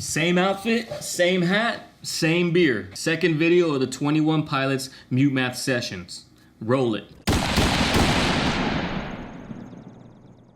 Same outfit, same hat, same beer. Second video of the 21 Pilots Mutemath sessions. Roll it.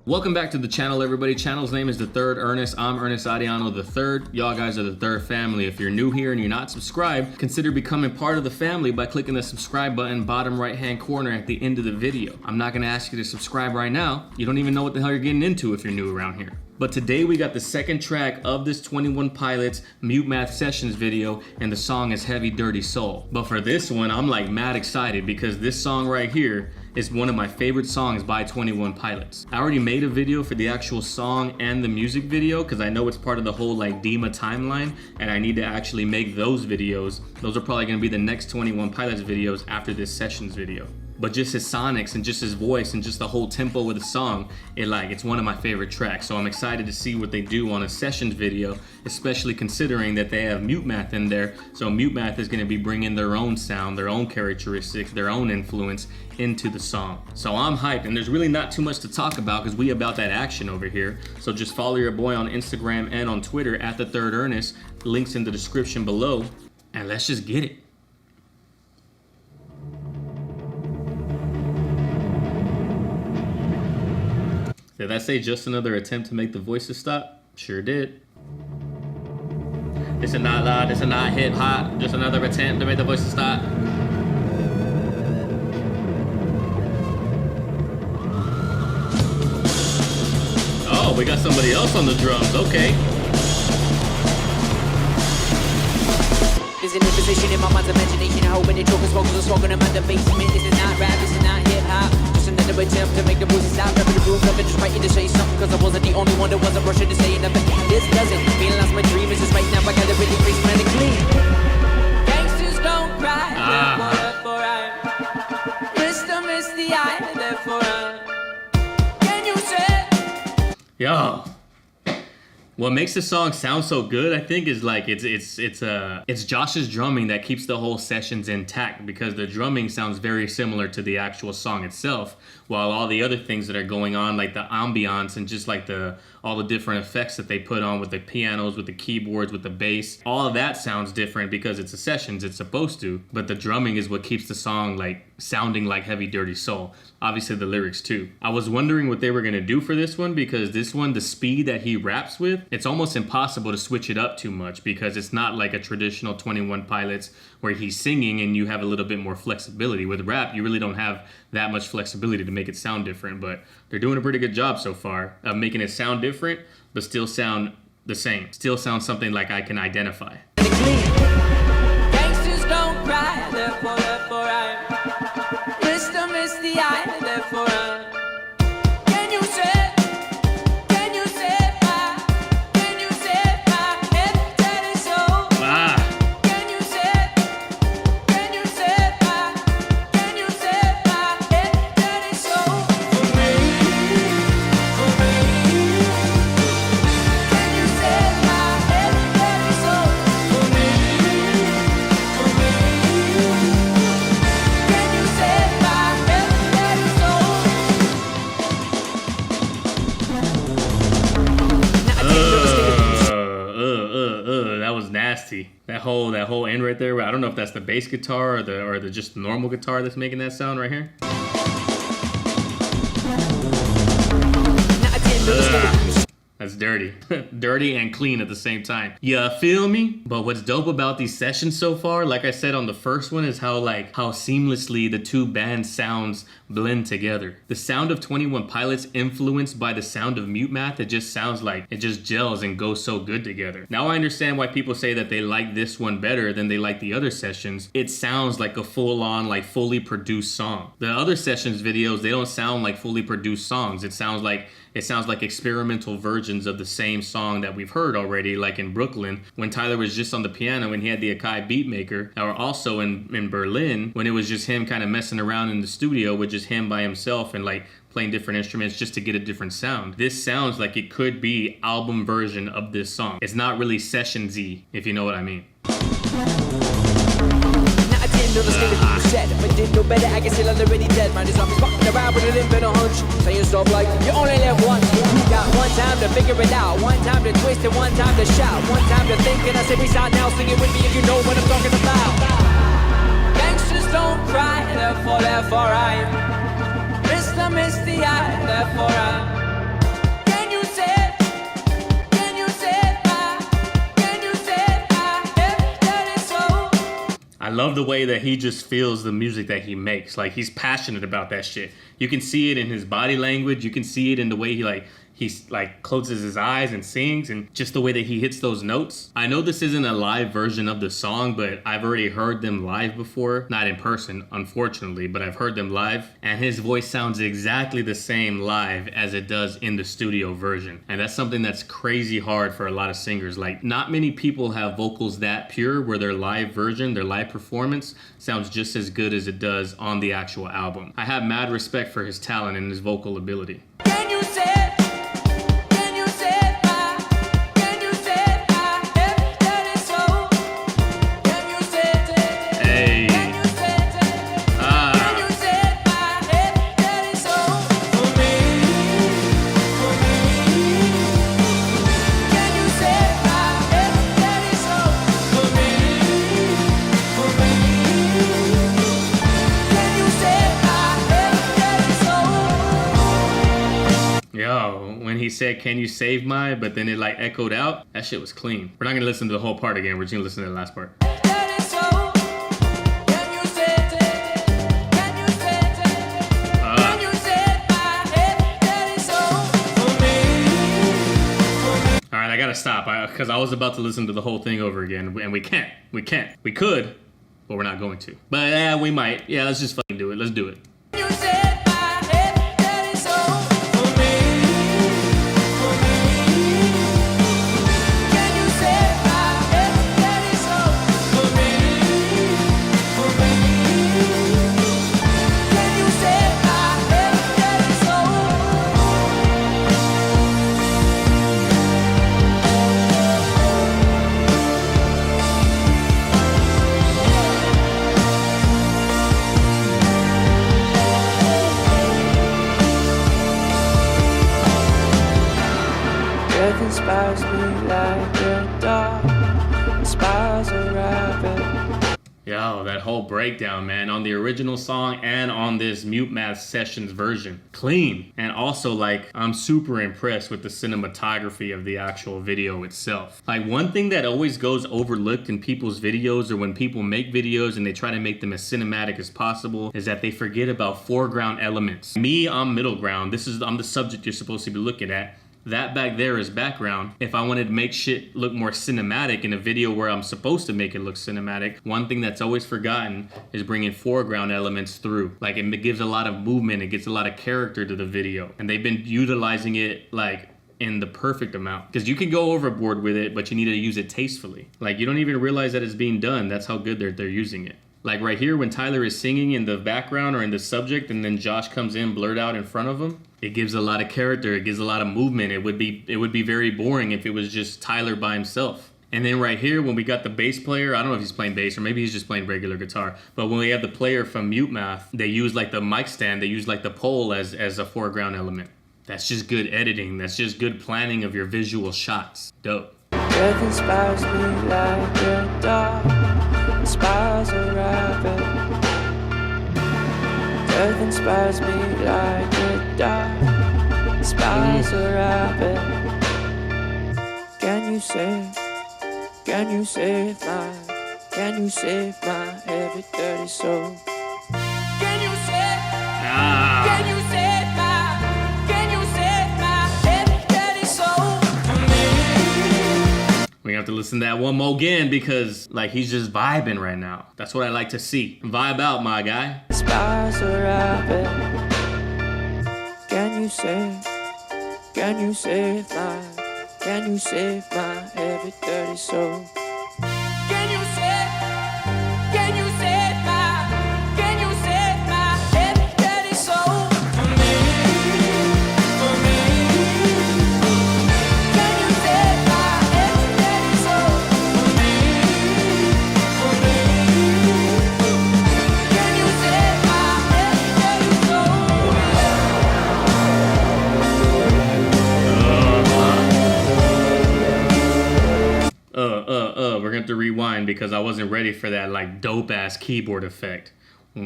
Welcome back to the channel, everybody. Channel's name is TheThirdErnest. I'm Ernest Ariano the Third. Y'all guys are the third family. If you're new here and you're not subscribed, consider becoming part of the family by clicking the subscribe button bottom right hand corner at the end of the video. I'm not gonna ask you to subscribe right now. You don't even know what the hell you're getting into if you're new around here. But today we got the second track of this 21 Pilots Mutemath Sessions video, and the song is Heavydirtysoul. But for this one, I'm like mad excited because this song right here is one of my favorite songs by 21 Pilots. I already made a video for the actual song and the music video because I know it's part of the whole like Dima timeline, and I need to actually make those videos. Those are probably gonna be the next 21 Pilots videos after this Sessions video. But just his sonics and just his voice and just the whole tempo with the song, it's one of my favorite tracks. So I'm excited to see what they do on a Sessions video, especially considering that they have Mutemath in there. So Mutemath is gonna be bringing their own sound, their own characteristics, their own influence into the song. So I'm hyped, and there's really not too much to talk about because we about that action over here. So just follow your boy on Instagram and on Twitter at TheThirdErnest. Links in the description below, and let's just get it. Did I say just another attempt to make the voices stop? Sure did. This is not loud, this is not hip hop. Just another attempt to make the voices stop. Oh, we got somebody else on the drums, okay. Is in a position in my mind's imagination. I hope when they talk and smoke, smoking in my basement. This is not rap, this is not hip hop. Just another attempt to make the voices stop. Rapping the rules of it, just writing to say something. Cause I wasn't the only one that wasn't rushing to say nothing. This doesn't mean I lost my dream. It's just right now I gotta really face medically. Gangsters don't cry, therefore I wisdom is the eye, therefore I. Can you say? Yo. What makes the song sound so good, I think, is like it's Josh's drumming that keeps the whole sessions intact, because the drumming sounds very similar to the actual song itself, while all the other things that are going on, like the ambiance and just like all the different effects that they put on with the pianos, with the keyboards, with the bass, all of that sounds different because it's a Sessions, it's supposed to, but the drumming is what keeps the song like sounding like Heavydirtysoul. Obviously the lyrics too. I was wondering what they were gonna do for this one, because this one, the speed that he raps with, it's almost impossible to switch it up too much, because it's not like a traditional 21 Pilots where he's singing and you have a little bit more flexibility. With rap, you really don't have that much flexibility to make it sound different, but they're doing a pretty good job so far of making it sound different, but still sound the same. Still sound something like I can identify. Gangsters don't cry, therefore I. Wisdom is the eye, therefore I. Can you say my, can you say my Heavydirtysoul? Can you say my, Heavydirtysoul? For me. Can you say my Heavydirtysoul? For me. Can you say my Heavydirtysoul? That was nasty. That whole end right there. I don't know if that's the bass guitar or the just normal guitar that's making that sound right here. That's dirty. Dirty and clean at the same time. You feel me? But what's dope about these sessions so far, like I said on the first one, is how seamlessly the two band sounds blend together. The sound of 21 Pilots influenced by the sound of Mutemath, it just sounds like it just gels and goes so good together. Now I understand why people say that they like this one better than they like the other sessions. It sounds like a full-on, like fully produced song. The other sessions videos, they don't sound like fully produced songs. It sounds like experimental versions of the same song that we've heard already, like in Brooklyn when Tyler was just on the piano and he had the Akai beatmaker, or also in Berlin when it was just him kind of messing around in the studio with just him by himself and like playing different instruments just to get a different sound. This sounds like it could be album version of this song. It's not really sessions-y, if you know what I mean. understand what you said. If I didn't know better, I guess you're already dead. Man, is always fucking around with an infinite hunch. Saying stuff like, you only live once. You got one time to figure it out, one time to twist it, one time to shout, one time to think. And I say peace out now, sing it with me if you know what I'm talking about. Gangsters don't cry, therefore I am Mr. Misty Eye, therefore I am. I love the way that he just feels the music that he makes. Like, he's passionate about that shit. You can see it in his body language. You can see it in the way he closes his eyes and sings, and just the way that he hits those notes. I know this isn't a live version of the song, but I've already heard them live before. Not in person, unfortunately, but I've heard them live. And his voice sounds exactly the same live as it does in the studio version. And that's something that's crazy hard for a lot of singers. Like, not many people have vocals that pure where their live version, their live performance sounds just as good as it does on the actual album. I have mad respect for his talent and his vocal ability. Can you say When he said, "Can you save my?" but then it like echoed out, that shit was clean. We're not gonna listen to the whole part again. We're just gonna listen to the last part. All right, I gotta stop because I was about to listen to the whole thing over again, and we can't. We could, but we're not going to. But yeah, we might. Yeah, let's just fucking do it. Let's do it. Inspires me like a dog inspires a rabbit. Yo, that whole breakdown, man, on the original song and on this Mutemath Sessions version. Clean. And also, like, I'm super impressed with the cinematography of the actual video itself. Like, one thing that always goes overlooked in people's videos, or when people make videos and they try to make them as cinematic as possible, is that they forget about foreground elements. Me, I'm middle ground. I'm the subject you're supposed to be looking at. That back there is background. If I wanted to make shit look more cinematic in a video where I'm supposed to make it look cinematic, one thing that's always forgotten is bringing foreground elements through. Like, it gives a lot of movement, it gives a lot of character to the video. And they've been utilizing it like in the perfect amount. Because you can go overboard with it, but you need to use it tastefully. Like, you don't even realize that it's being done. That's how good they're using it. Like right here, when Tyler is singing in the background or in the subject, and then Josh comes in blurred out in front of him, it gives a lot of character, it gives a lot of movement. It would be very boring if it was just Tyler by himself. And then right here, when we got the bass player, I don't know if he's playing bass or maybe he's just playing regular guitar, but when we have the player from Mutemath, they use like the mic stand, they use like the pole as a foreground element. That's just good editing. That's just good planning of your visual shots. Dope. Death inspires me like a dog inspires a rabbit. Death inspires me like a dog inspires a rabbit. Can you save my heavy dirty soul? Can you save my heavy dirty soul? We have to listen to that one more again because like he's just vibing right now. That's what I like to see. Vibe out, my guy. Inspires a rabbit. Can you save my heavy dirty soul? Can you save my heavy dirty soul? For me. Can you save my heavy dirty soul? For me. We're gonna have to rewind because I wasn't ready for that like dope ass keyboard effect. That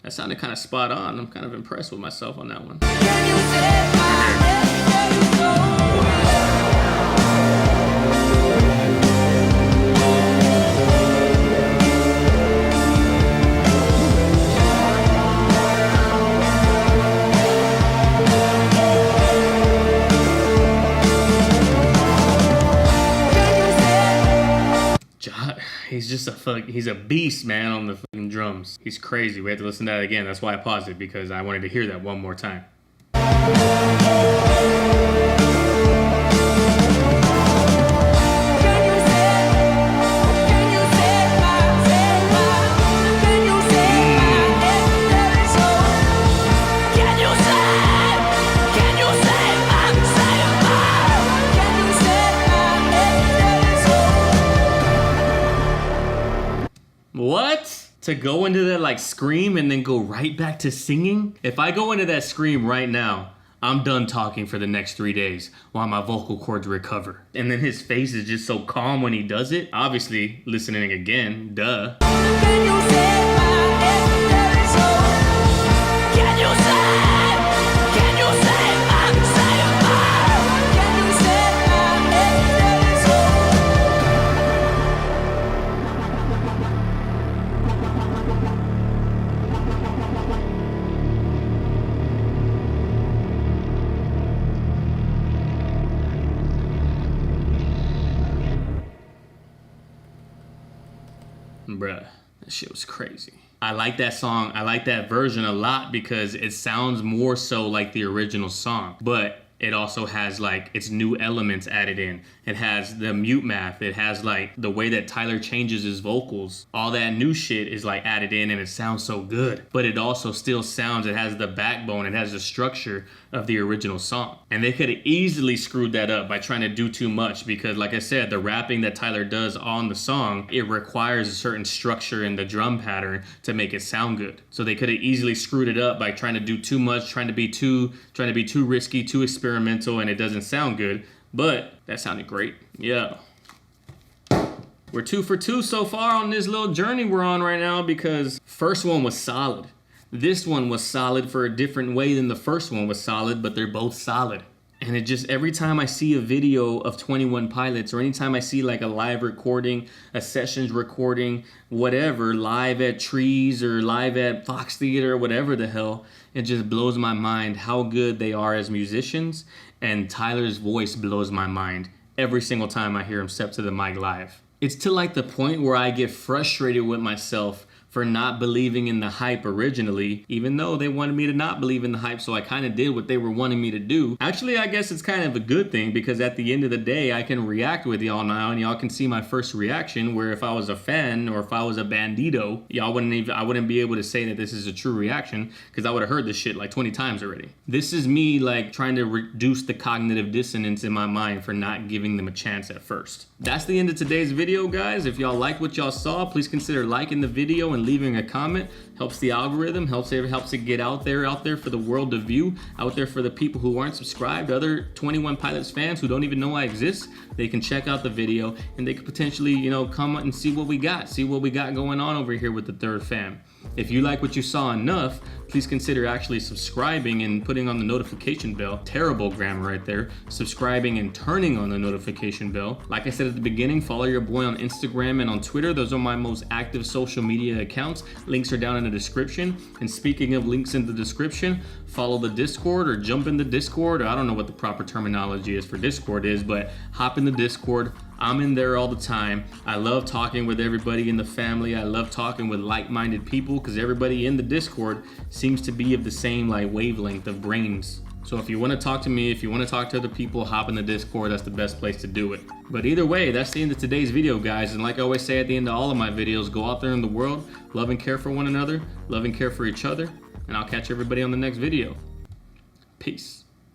sounded kind of spot on. I'm kind of impressed with myself on that one. He's a beast, man, on the fucking drums. He's crazy. We have to listen to that again. That's why I paused it, because I wanted to hear that one more time. What? To go into that like scream and then go right back to singing? If I go into that scream right now, I'm done talking for the next 3 days while my vocal cords recover. And then his face is just so calm when he does it. Obviously, listening again, duh. Can you save my heavydirty soul? Can you save? Can you save my Can you save my heavydirty soul? Bruh, that shit was crazy. I like that song. I like that version a lot because it sounds more so like the original song, but it also has like its new elements added in. It has the Mutemath. It has like the way that Tyler changes his vocals. All that new shit is like added in and it sounds so good. But it also still sounds, it has the backbone, it has the structure of the original song. And they could have easily screwed that up by trying to do too much because like I said, the rapping that Tyler does on the song, it requires a certain structure in the drum pattern to make it sound good. So they could have easily screwed it up by trying to do too much, trying to be too risky, too experimental, and it doesn't sound good. But that sounded great. Yeah. We're 2 for 2 so far on this little journey we're on right now because first one was solid. This one was solid for a different way than the first one was solid, but they're both solid. And it just, every time I see a video of 21 Pilots or anytime I see like a live recording, a sessions recording, whatever, live at Trees or live at Fox Theater or whatever the hell, it just blows my mind how good they are as musicians. And Tyler's voice blows my mind every single time I hear him step to the mic live. It's to like the point where I get frustrated with myself for not believing in the hype originally, even though they wanted me to not believe in the hype, so I kind of did what they were wanting me to do. Actually, I guess it's kind of a good thing because at the end of the day, I can react with y'all now and y'all can see my first reaction, where if I was a fan or if I was a bandito, I wouldn't be able to say that this is a true reaction because I would have heard this shit like 20 times already. This is me like trying to reduce the cognitive dissonance in my mind for not giving them a chance at first. That's the end of today's video, guys. If y'all like what y'all saw, please consider liking the video and leaving a comment. Helps the algorithm, helps it get out there for the world to view, out there for the people who aren't subscribed, other 21 Pilots fans who don't even know I exist. They can check out the video and they could potentially, come and see what we got going on over here with the Third Fam. If you like what you saw enough, please consider actually subscribing and putting on the notification bell. Terrible grammar right there. Subscribing and turning on the notification bell. Like I said at the beginning, follow your boy on Instagram and on Twitter. Those are my most active social media accounts. Links are down in the description. And speaking of links in the description, follow the Discord or jump in the Discord. I don't know what the proper terminology is for Discord is, but hop in the Discord. I'm in there all the time. I love talking with everybody in the family. I love talking with like-minded people because everybody in the Discord seems to be of the same like wavelength of brains. So if you want to talk to me, if you want to talk to other people, hop in the Discord. That's the best place to do it. But either way, that's the end of today's video, guys. And like I always say at the end of all of my videos, go out there in the world, love and care for one another, love and care for each other, and I'll catch everybody on the next video. Peace.